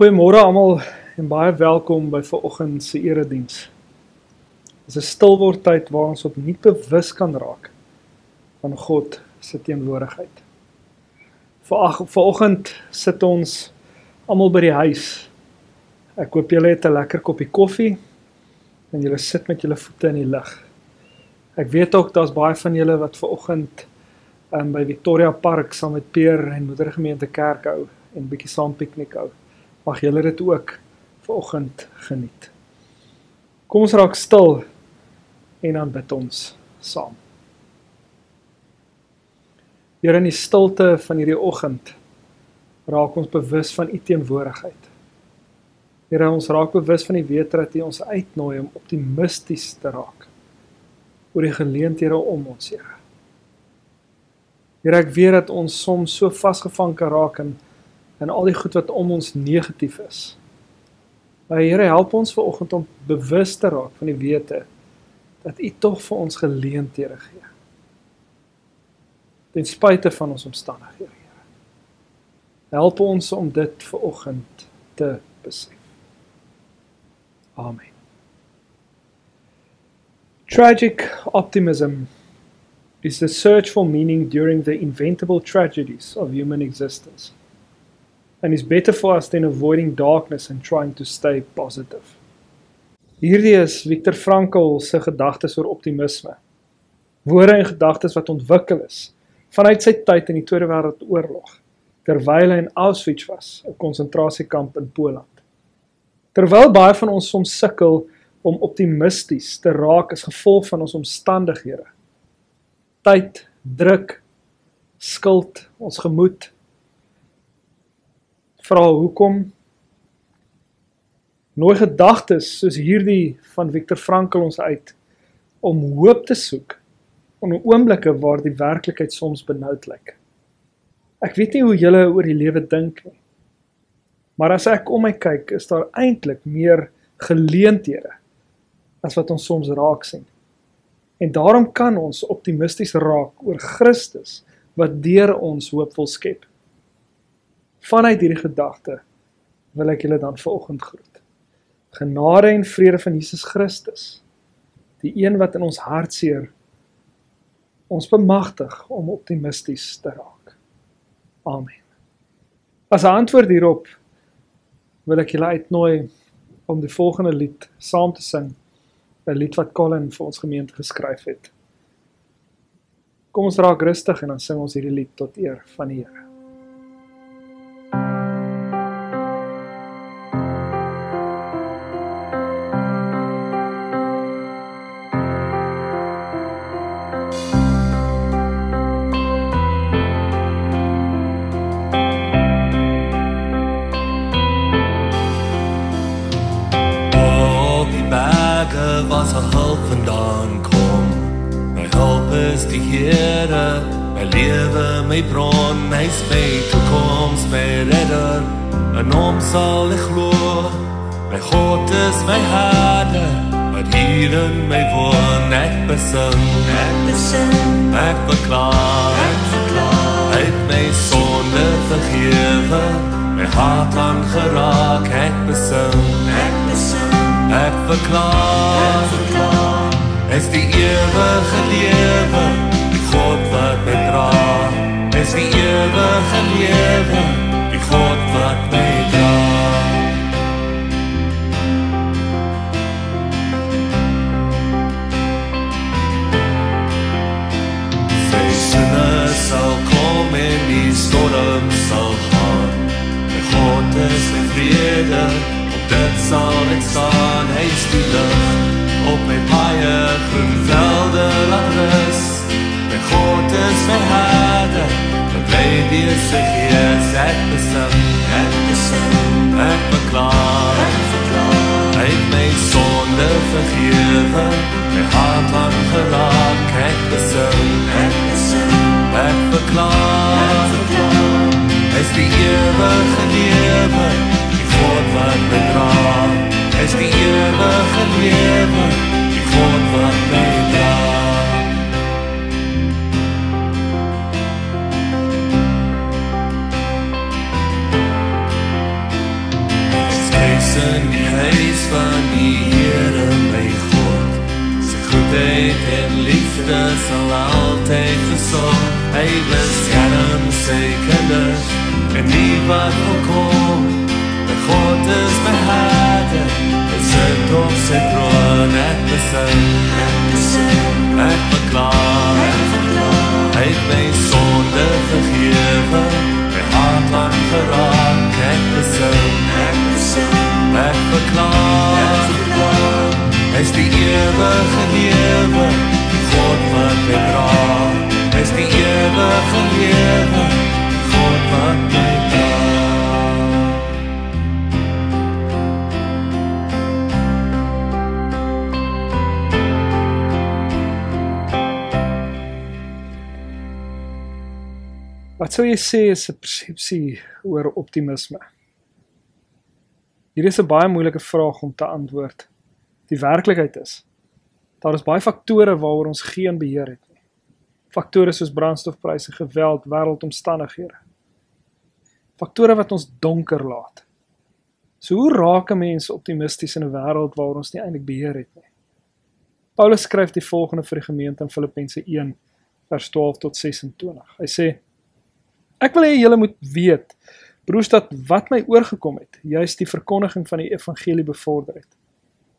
Goeiemôre almal en baie welkom by vanoggend se erediens. Dit is 'n stilwordtyd waar ons opnuut bewus kan raak van God se teenwoordigheid. Vanoggend sit ons almal by die huis. Ek hoop julle het 'n lekker koppie koffie en julle sit met julle voete in die lug. Ek weet ook daar's baie van julle wat vanoggend by Victoria Park saam met Peer en Moedergemeente Kerk hou en bietjie saam piknik hou. Mag julle dit ook vanoggend geniet. Kom ons raak stil en dan bid ons saam. Here, in die stilte van hierdie oggend raak ons bewus van U teenwoordigheid. Here, ons raak bewus van die wete dat U ons uitnooi om optimisties te raak oor die geleenthede om ons, Here. Here, ek weet dat ons soms so vasgevang kan raak in al die goed wat om ons negatief is. Maar Here, help ons vanoggend om bewus te raak van die wete dat U tog vir ons geleenthede gee. Ten spyte van ons omstandighede, Here. Help ons om dit vanoggend te besef. Amen. Tragic optimism is the search for meaning during the inventable tragedies of human existence, and is better for us than avoiding darkness and trying to stay positive. Hierdie is Viktor Frankl se gedagtes oor optimisme. Woorde en gedagtes wat ontwikkel is vanuit sy tyd in die Tweede Wêreldoorlog, terwyl hy in Auschwitz was, 'n konsentrasiekamp in Poland. Terwyl baie van ons soms sukkel om optimisties te raak as gevolg van ons omstandighede, tyd, druk, skuld, ons gemoed, vra hoekom, nooi gedagtes soos hierdie van Viktor Frankl ons uit, om hoop te soek, in oomblikke waar die werklikheid soms benoud lyk. Ek weet nie hoe julle oor die lewe dink nie, maar as ek om my kyk, is daar eintlik meer geleenthede, as wat ons soms raak sien. En daarom kan ons optimisties raak oor Christus, wat deur ons hoopvol skep. Vanuit hierdie gedagte wil ek julle dan vanoggend groet. Genade en vrede van Jesus Christus, die een wat in ons hartseer ons bemagtig om optimisties te raak. Amen. As 'n antwoord hierop wil ek julle uitnooi om die volgende lied saam te sing, 'n lied wat Colin vir ons gemeente geskryf het. Kom ons raak rustig en dan sing ons hierdie lied tot eer van die Here. Waar sy hulp vandaan kom. My hulp is die Here, my lewe, my bron, my is my toekoms, my redder, en hom sal ek glo. My God is my herder, wat hier in my woon, ek besing, ek verklaar, hy het my sonde vergewe, my hart aangeraak, ek besing, ek verklaar, is die ewige lewe, die God wat my dra, is die ewige lewe, die God wat my dra. Seisoene sal kom en die storm sal gaan, my God is my vrede, dit sal ek staan, hy is die lig, op my baie groen velde laat rus. My God is my herder, wat lei die sy gees, ek besing, ek verklaar, hy het my sonde vergewe, my hart aangeraak, ek besing, ek verklaar, is die ewige lewe, God wat my dra, is die ewige lewe, die God wat my dra. en liefde sal altyd versorg. Hy beskerm sy kinders en nie wat voorkom. My God is my herder, hy sit op sy troon. Ek besing, ek verklaar, hy het my sonde vergewe, my hart lang geraak. Ek besing, ek verklaar, hy is die ewige lewe, die God wat my dra. Hy is die ewige lewe, die God wat my dra. Wat sou jy sê is 'n persepsie oor optimisme? Hier is 'n baie moeilike vraag om te antwoord. Die werklikheid is, daar is baie faktore waaroor ons geen beheer het nie. Faktore soos brandstofpryse, geweld, wêreldomstandighede. Faktore wat ons donker laat. So hoe raak 'n mens optimisties in 'n wêreld waaroor ons nie eintlik beheer het nie? Paulus skryf die volgende vir die gemeente in Filippense 1, vers 12 tot 26. Hy sê, ek wil hê julle moet weet, broers, dat wat my oorgekom het, juist die verkondiging van die evangelie bevorder het.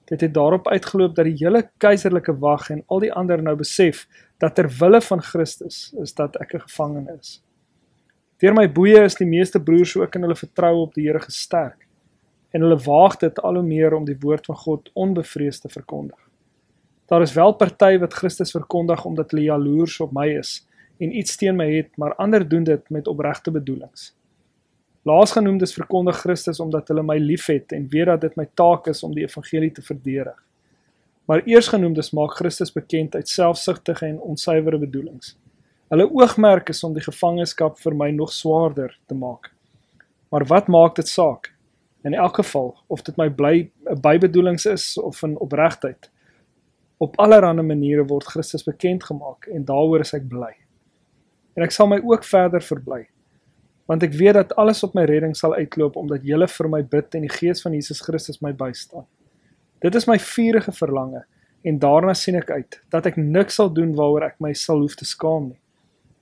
Dit het daarop uitgeloop dat die hele keiserlike wag en al die ander nou besef, dat ter wille van Christus is dat ek 'n gevangene is. Deur my boeye is die meeste broers ook in hulle vertroue op die Here gesterk, en hulle waag dit al hoe meer om die woord van God onbevrees te verkondig. Daar is wel party wat Christus verkondig omdat hulle jaloers op my is, en iets teen my het, maar ander doen dit met opregte bedoelings. Laasgenoemdes verkondig Christus omdat hulle my liefhet en weet dat dit my taak is om die evangelie te verdedig. Maar eersgenoemdes maak Christus bekend uit selfsugtige en onsuiwere bedoelings. Hulle oogmerk is om die gevangenskap vir my nog swaarder te maak. Maar wat maak dit saak? In elk geval, of dit my bybedoelings is of in opregtheid, op allerhande maniere word Christus bekend gemaak en daaroor is ek bly. En ek sal my ook verder verbly, want ek weet dat alles op my redding sal uitloop, omdat julle vir my bid en die gees van Jesus Christus my bystaan. Dit is my vurige verlange, en daarna sien ek uit, dat ek niks sal doen waaroor ek my sal hoef te skaam nie.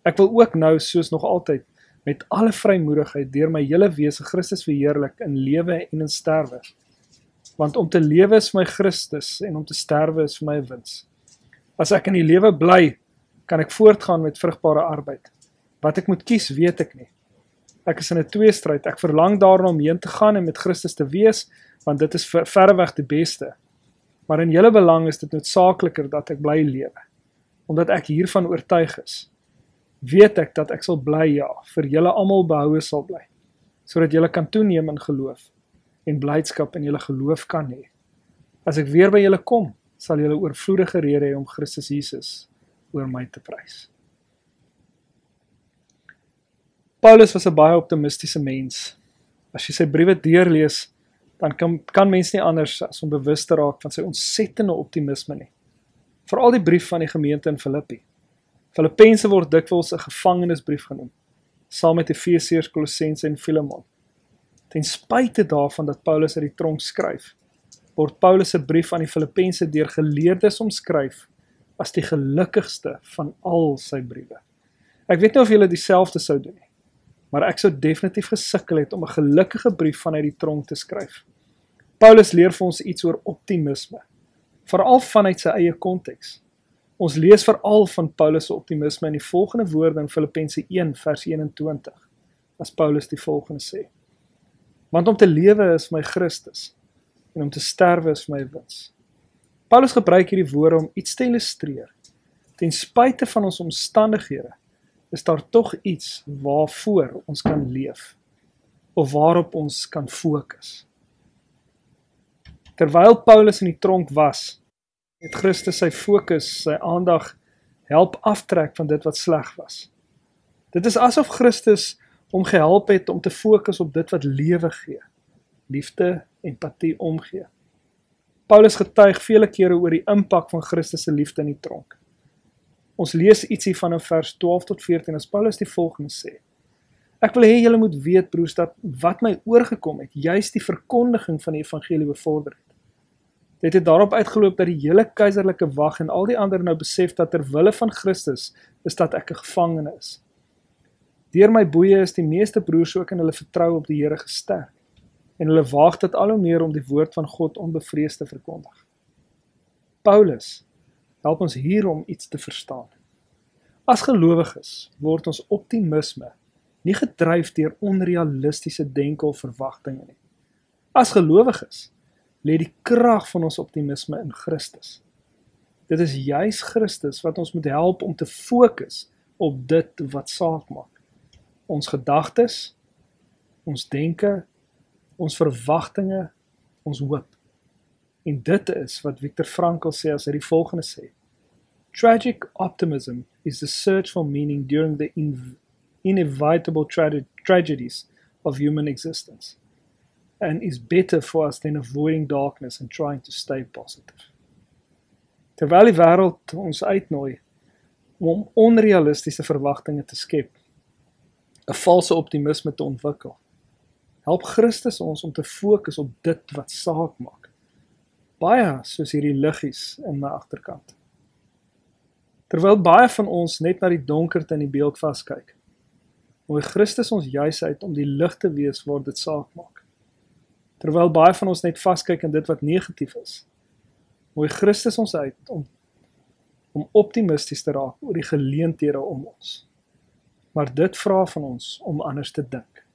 Ek wil ook nou, soos nog altyd, met alle vrymoedigheid deur my hele wese Christus verheerlik in lewe en in sterwe. Want om te lewe is my Christus, en om te sterwe is vir my 'n wins. As ek in die lewe bly, kan ek voortgaan met vrugbare arbeid. Wat ek moet kies, weet ek nie. Ek is in 'n tweestryd. Ek verlang daarna om heen te gaan en met Christus te wees, want dit is verreweg die beste. Maar in julle belang is dit noodsaakliker dat ek bly lewe, omdat ek hiervan oortuig is. Weet ek dat ek sal bly, ja, vir julle almal behoue sal bly, sodat julle kan toeneem in geloof, en blydskap in julle geloof kan hê. As ek weer by julle kom, sal julle oorvloedige rede hê om Christus Jesus oor my te prys. Paulus was 'n baie optimistiese mens. As jy sy briewe deurlees, dan kan mens nie anders as om bewus te raak van sy ontsettende optimisme nie. Veral die brief van die gemeente in Filippi. Filippense word dikwels 'n gevangenisbrief genoem, saam met Efesiërs, Kolossense en Filemon. Ten spyte daarvan dat Paulus uit die tronk skryf, word Paulus se brief aan die Filippense deur geleerdes omskryf as die gelukkigste van al sy briewe. Ek weet nie of julle dieselfde sou doen nie, maar ek sou definitief gesukkel het om 'n gelukkige brief vanuit die tronk te skryf. Paulus leer vir ons iets oor optimisme, veral vanuit sy eie konteks. Ons lees veral van Paulus se optimisme in die volgende woorde in Filippense 1 vers 21, as Paulus die volgende sê. Want om te lewe is my Christus, en om te sterwe is my wins. Paulus gebruik hierdie woorde om iets te illustreer. Ten spyte van ons omstandighede, is daar tog iets waarvoor ons kan leef, of waarop ons kan fokus. Terwyl Paulus in die tronk was, het Christus sy fokus, sy aandag help aftrek van dit wat sleg was. Dit is asof Christus hom gehelp het om te fokus op dit wat lewe gee, liefde, empatie, omgee. Paulus getuig vele kere oor die impak van Christus se liefde in die tronk. Ons lees ietsie van in vers 12 tot 14 as Paulus die volgende sê. Ek wil hê julle moet weet, broers, dat wat my oorgekom het, juist die verkondiging van die evangelie bevorder het. Dit het daarop uitgeloop dat die hele keiserlike wag en al die ander nou besef dat ter wille van Christus is dat ek 'n gevangene is. Deur my boeye is die meeste broers ook in hulle vertrou op die Here gesterk, en hulle waag dit al hoe meer om die woord van God onbevreesd te verkondig. Paulus help ons hier om iets te verstaan. As gelowiges word ons optimisme nie gedryf deur onrealistiese denke of verwagtinge nie. As gelowiges lê die krag van ons optimisme in Christus. Dit is juis Christus wat ons moet help om te fokus op dit wat saak maak. Ons gedagtes, ons denke, ons verwagtinge, ons hoop. En dit is wat Viktor Frankl sê as hy die volgende sê: Tragic optimism is the search for meaning during the inevitable tragedies of human existence, and is better for us than avoiding darkness and trying to stay positive. Terwyl die wêreld ons uitnooi om onrealistiese verwagtinge te skep, 'n valse optimisme te ontwikkel, help Christus ons om te fokus op dit wat saak maak. Baie soos hierdie liggies in my agterkant. Terwyl baie van ons net na die donkerte in die beeld vaskyk, nooi Christus ons juis uit om die lig te wees waar dit saak maak. Terwyl baie van ons net vaskyk in dit wat negatief is, nooi Christus ons uit om optimisties te raak oor die geleenthede om ons. Maar dit vra van ons om anders te dink.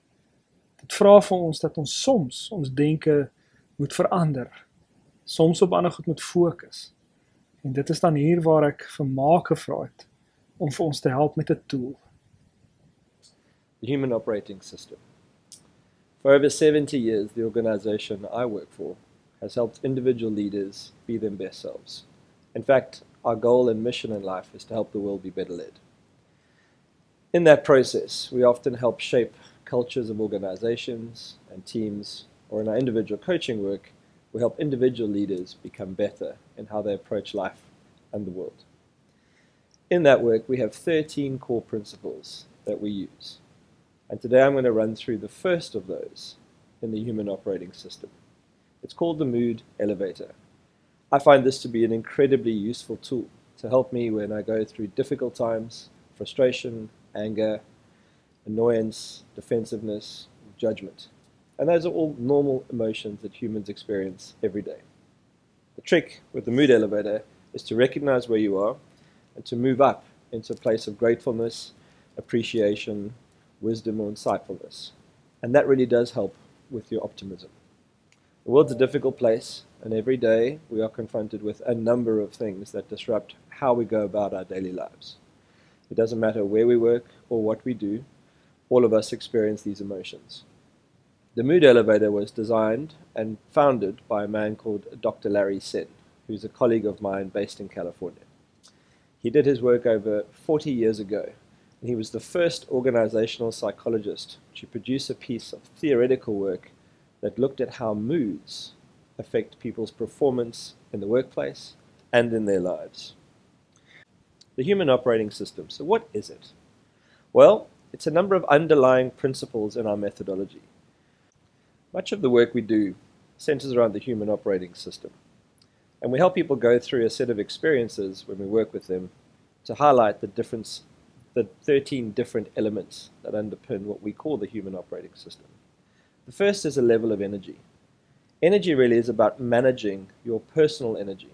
Dit vra van ons dat ons soms ons denke moet verander, soms op ander goed moet fokus. En dit is dan hier waar ek vir Maak gevra het om vir ons te help met 'n tool. The Human Operating System. For over 70 years, the organization I work for has helped individual leaders be their best selves. In fact, our goal and mission in life is to help the world be better led. In that process, we often help shape cultures of organizations and teams, or in our individual coaching work, we help individual leaders become better in how they approach life and the world. In that work, we have 13 core principles that we use. And today I'm going to run through the first of those in the Human Operating System. It's called the Mood Elevator. I find this to be an incredibly useful tool to help me when I go through difficult times, frustration, anger, annoyance, defensiveness, judgment. And those are all normal emotions that humans experience every day. The trick with the mood elevator is to recognize where you are and to move up into a place of gratefulness, appreciation, wisdom, or insightfulness. And that really does help with your optimism. The world's a difficult place, and every day we are confronted with a number of things that disrupt how we go about our daily lives. It doesn't matter where we work or what we do, all of us experience these emotions. The mood elevator was designed and founded by a man called Dr. Larry Sien, who's a colleague of mine based in California. He did his work over 40 years ago, and he was the first organizational psychologist to produce a piece of theoretical work that looked at how moods affect people's performance in the workplace and in their lives. The Human Operating System. So what is it? Well, it's a number of underlying principles in our methodology. Much of the work we do centers around the human operating system, and we help people go through a set of experiences when we work with them to highlight the 13 different elements that underpin what we call the human operating system. The first is a level of energy. Energy really is about managing your personal energy,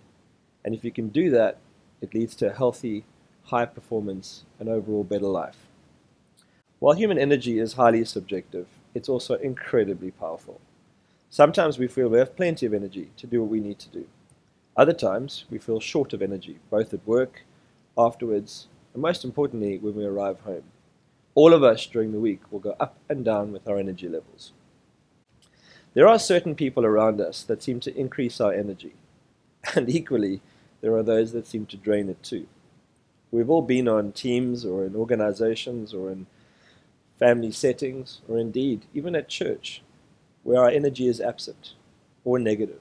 and if you can do that, it leads to a healthy, high performance, and overall better life. While human energy is highly subjective, it's also incredibly powerful. Sometimes we feel we have plenty of energy to do what we need to do. Other times we feel short of energy, both at work, afterwards, and most importantly, when we arrive home. All of us during the week will go up and down with our energy levels. There are certain people around us that seem to increase our energy, and equally, there are those that seem to drain it too. We've all been on teams or in organizations or in family settings, or indeed, even at church, where our energy is absent or negative.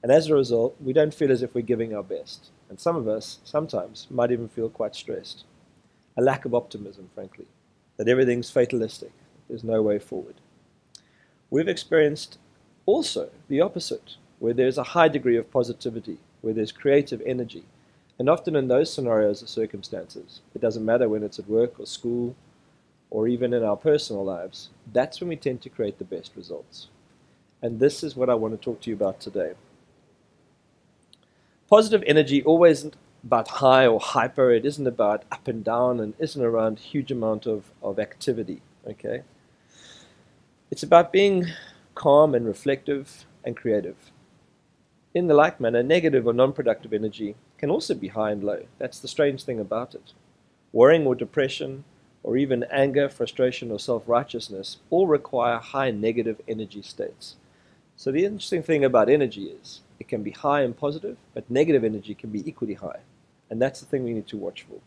And as a result, we don't feel as if we're giving our best. And some of us, sometimes, might even feel quite stressed. A lack of optimism, frankly, that everything's fatalistic, there's no way forward. We've experienced also the opposite, where there's a high degree of positivity, where there's creative energy. And often in those scenarios or circumstances, it doesn't matter when it's at work or school or even in our personal lives, that's when we tend to create the best results. And this is what I want to talk to you about today. Positive energy always isn't about high or hyper, it isn't about up and down, and isn't around huge amount of activity, okay? It's about being calm and reflective and creative. In the like manner, negative or non-productive energy can also be high and low. That's the strange thing about it. Worrying or depression, or even anger, frustration, or self-righteousness all require high negative energy states. So the interesting thing about energy is it can be high and positive, but negative energy can be equally high. And that's the thing we need to watch for.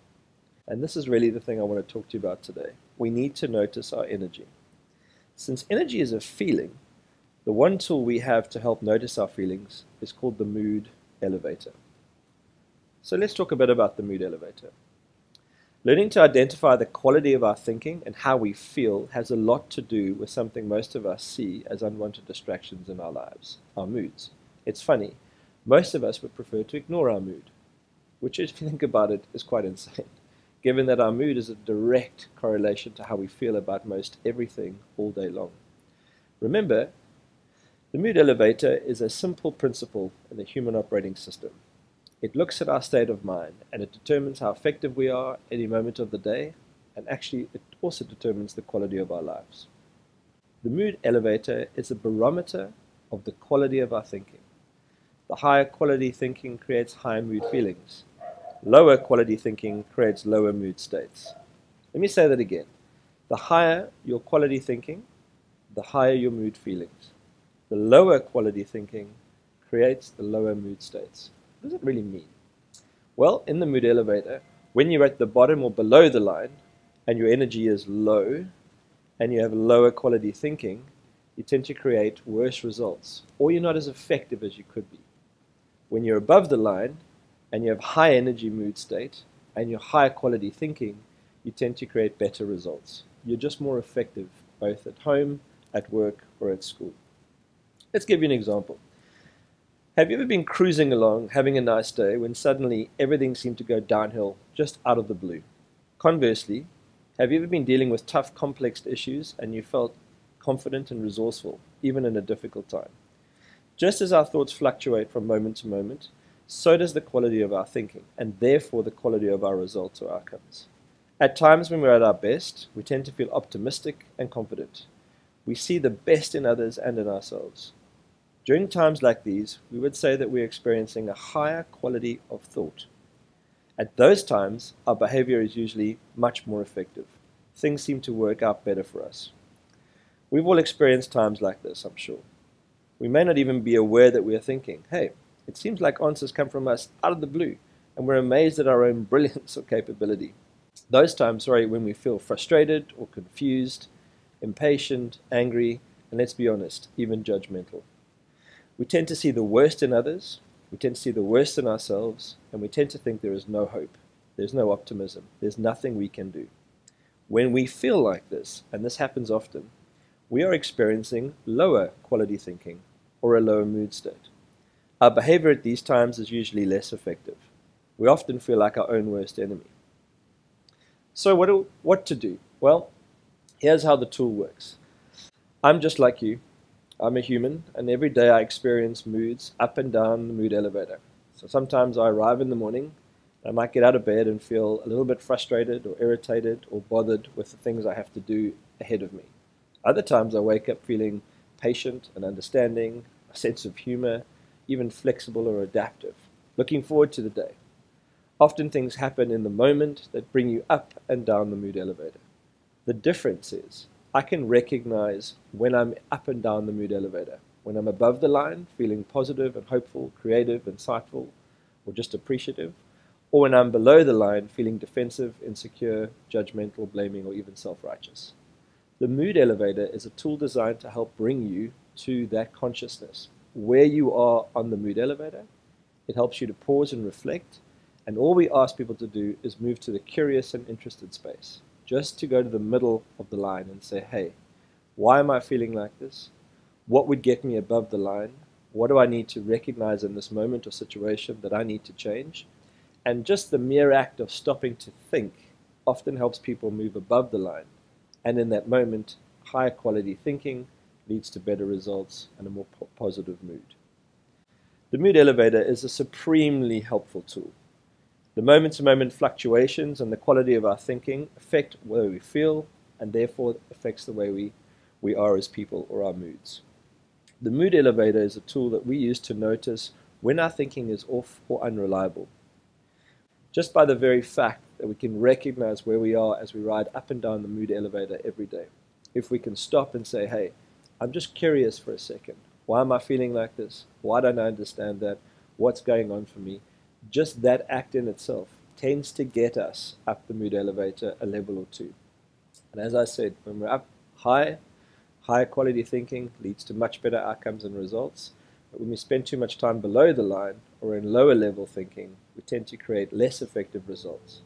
And this is really the thing I want to talk to you about today. We need to notice our energy. Since energy is a feeling, the one tool we have to help notice our feelings is called the mood elevator. So let's talk a bit about the mood elevator. Learning to identify the quality of our thinking and how we feel has a lot to do with something most of us see as unwanted distractions in our lives, our moods. It's funny, most of us would prefer to ignore our mood, which if you think about it is quite insane, given that our mood is a direct correlation to how we feel about most everything all day long. Remember, the mood elevator is a simple principle in the human operating system. It looks at our state of mind, and it determines how effective we are any moment of the day, and actually it also determines the quality of our lives. The mood elevator is a barometer of the quality of our thinking. The higher quality thinking creates higher mood feelings. Lower quality thinking creates lower mood states. Let me say that again. The higher your quality thinking, the higher your mood feelings. The lower quality thinking creates the lower mood states. What does it really mean? Well, in the mood elevator, when you're at the bottom or below the line, and your energy is low, and you have lower quality thinking, you tend to create worse results, or you're not as effective as you could be. When you're above the line, and you have high energy mood state, and your higher quality thinking, you tend to create better results. You're just more effective, both at home, at work, or at school. Let's give you an example. Have you ever been cruising along, having a nice day, when suddenly everything seemed to go downhill just out of the blue? Conversely, have you ever been dealing with tough, complex issues and you felt confident and resourceful, even in a difficult time? Just as our thoughts fluctuate from moment to moment, so does the quality of our thinking, and therefore the quality of our results or outcomes. At times when we're at our best, we tend to feel optimistic and confident. We see the best in others and in ourselves. During times like these, we would say that we're experiencing a higher quality of thought. At those times, our behavior is usually much more effective. Things seem to work out better for us. We've all experienced times like this, I'm sure. We may not even be aware that we are thinking, hey, it seems like answers come from us out of the blue, and we're amazed at our own brilliance or capability. Those times, when we feel frustrated or confused, impatient, angry, and let's be honest, even judgmental. We tend to see the worst in others, we tend to see the worst in ourselves, and we tend to think there is no hope, there's no optimism, there's nothing we can do. When we feel like this, and this happens often, we are experiencing lower quality thinking or a lower mood state. Our behavior at these times is usually less effective. We often feel like our own worst enemy. So what to do? Well, here's how the tool works. I'm just like you. I'm a human, and every day I experience moods up and down the mood elevator. So sometimes I arrive in the morning, I might get out of bed and feel a little bit frustrated or irritated or bothered with the things I have to do ahead of me. Other times I wake up feeling patient and understanding, a sense of humor, even flexible or adaptive, looking forward to the day. Often things happen in the moment that bring you up and down the mood elevator. The difference is, I can recognize when I'm up and down the mood elevator, when I'm above the line, feeling positive and hopeful, creative, insightful, or just appreciative, or when I'm below the line, feeling defensive, insecure, judgmental, blaming, or even self-righteous. The mood elevator is a tool designed to help bring you to that consciousness. Where you are on the mood elevator, it helps you to pause and reflect, and all we ask people to do is move to the curious and interested space. Just to go to the middle of the line and say, hey, why am I feeling like this? What would get me above the line? What do I need to recognize in this moment or situation that I need to change? And just the mere act of stopping to think often helps people move above the line. And in that moment, higher quality thinking leads to better results and a more positive mood. The mood elevator is a supremely helpful tool. The moment-to-moment fluctuations and the quality of our thinking affect the way we feel and therefore affects the way we are as people or our moods. The mood elevator is a tool that we use to notice when our thinking is off or unreliable. Just by the very fact that we can recognize where we are as we ride up and down the mood elevator every day. If we can stop and say, hey, I'm just curious for a second. Why am I feeling like this? Why don't I understand that? What's going on for me? Just that act in itself tends to get us up the mood elevator a level or two. And as I said, when we're up higher quality thinking leads to much better outcomes and results. But when we spend too much time below the line or in lower level thinking, we tend to create less effective results.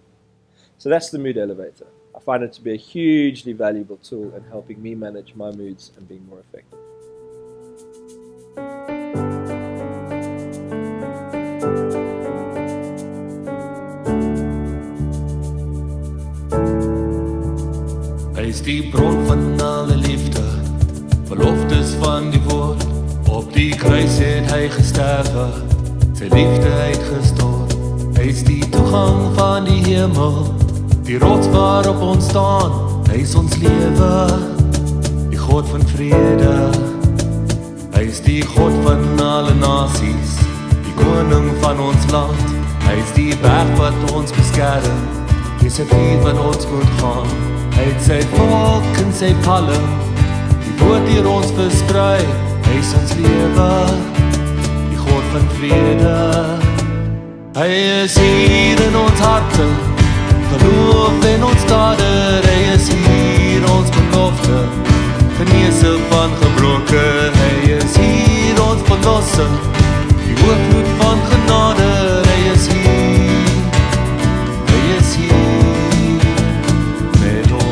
So that's the mood elevator. I find it to be a hugely valuable tool in helping me manage my moods and being more effective. Hy is die bron van alle liefde, beloftes van die woord. Op die kruis het hy gesterwe, sy liefde uitgestort. Hy is die toegang van die hemel, die rots waarop ons staan. Hy is ons lewe, die God van vrede. Hy is die God van alle nasies, die koning van ons land. Hy is die berg wat ons beskerm, die vuur wat ons moet gaan. Hy het sy volk en sy palm, die woord hier ons versprei. Hy is ons lewe, die God van vrede. Hy is hier in ons harte, geloof in ons dader. Hy is hier ons belofte, geneesing van gebroke. Hy is hier ons verlossing, die oorvloed van genade. Hy is hier met ons,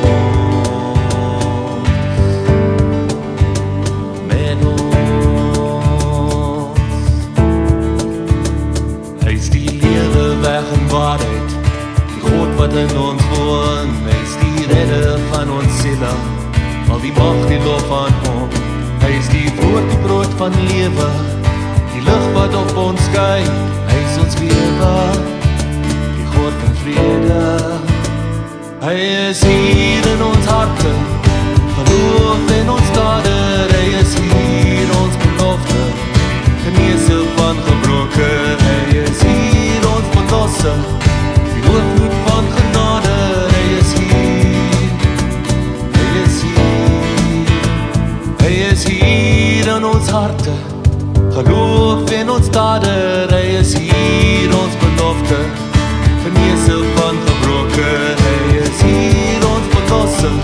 met ons. Hy is die lewe, weg en waarheid, die God wat in ons woon. Hy is die redder van ons siele, al die mag, die lof aan hom. Hy is die woord, die brood van lewe, die lig wat op ons skyn. Hy is ons lewe, die God van vrede. Hy is hier in ons harte, geloof in ons dader. Hy is hier ons belofte, geneesing van gebroke. Hy is hier ons verlossing, die oorvloed van genade. Hy is hier, hy is hier, hy is hier in ons harte, geloof in ons dader. Hy is hier ons belofte, geneesing van gebroke. Hy is hier ons verlossing,